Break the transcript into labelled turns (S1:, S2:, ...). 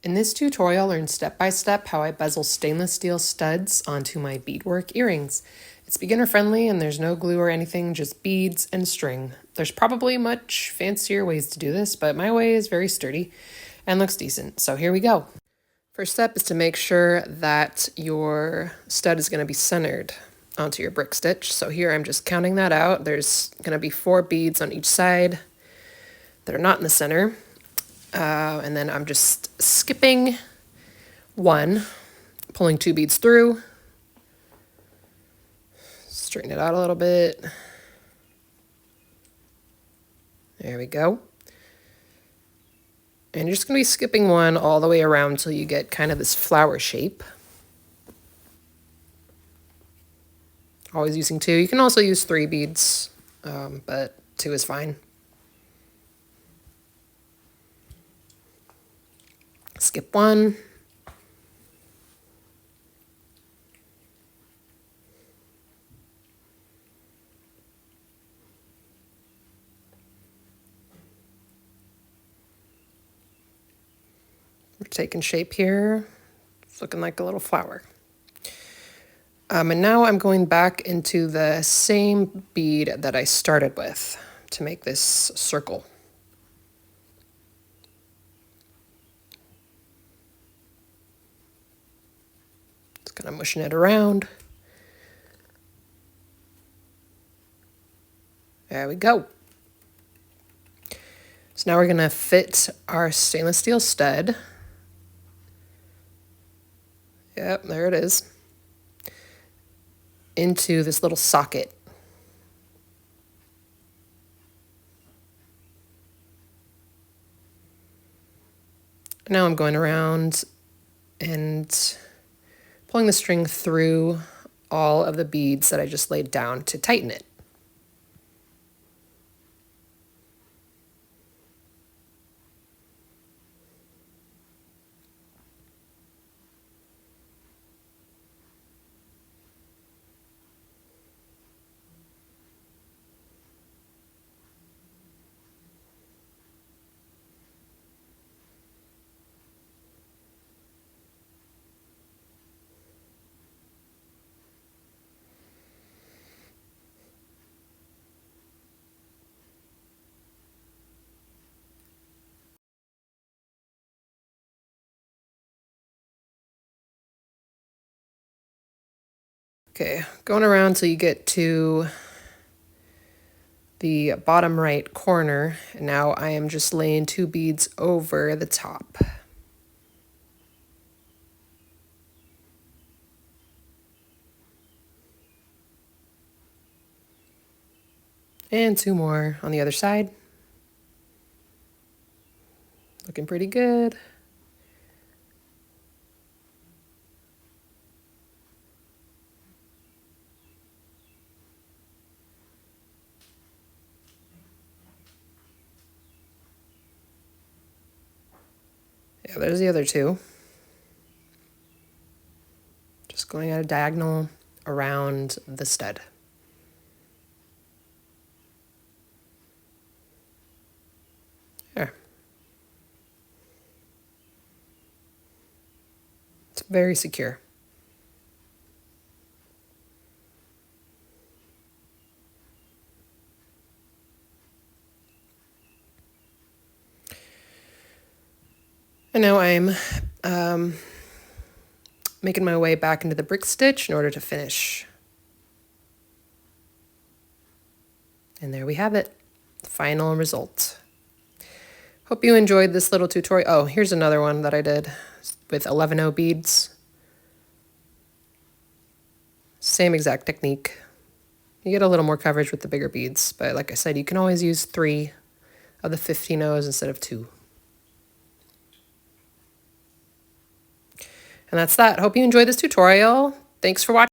S1: In this tutorial, learn step by step how I bezel stainless steel studs onto my beadwork earrings. It's beginner friendly and there's no glue or anything, just beads and string. There's probably much fancier ways to do this, but my way is very sturdy and looks decent. So here we go. First step is to make sure that your stud is going to be centered onto your brick stitch. So here I'm just counting that out. There's going to be 4 beads on each side that are not in the center. And then I'm just skipping 1, pulling 2 beads through, straighten it out a little bit. There we go. And you're just going to be skipping 1 all the way around until you get kind of this flower shape. Always using 2. You can also use 3 beads, but 2 is fine. Skip 1. We're taking shape here. It's looking like a little flower. And now I'm going back into the same bead that I started with to make this circle. Just kind of mushing it around. There we go. So now we're going to fit our stainless steel stud. Yep, there it is. Into this little socket. Now I'm going around and pulling the string through all of the beads that I just laid down to tighten it. Okay, going around till you get to the bottom right corner, and now I am just laying 2 beads over the top. And 2 more on the other side. Looking pretty good. Yeah, there's the other 2. Just going at a diagonal around the stud. There. It's very secure. And now I'm making my way back into the brick stitch in order to finish. And there we have it, final result. Hope you enjoyed this little tutorial. Oh, here's another one that I did with 11-0 beads. Same exact technique. You get a little more coverage with the bigger beads, but like I said, you can always use 3 of the 15 O's instead of 2. And that's that. Hope you enjoyed this tutorial. Thanks for watching.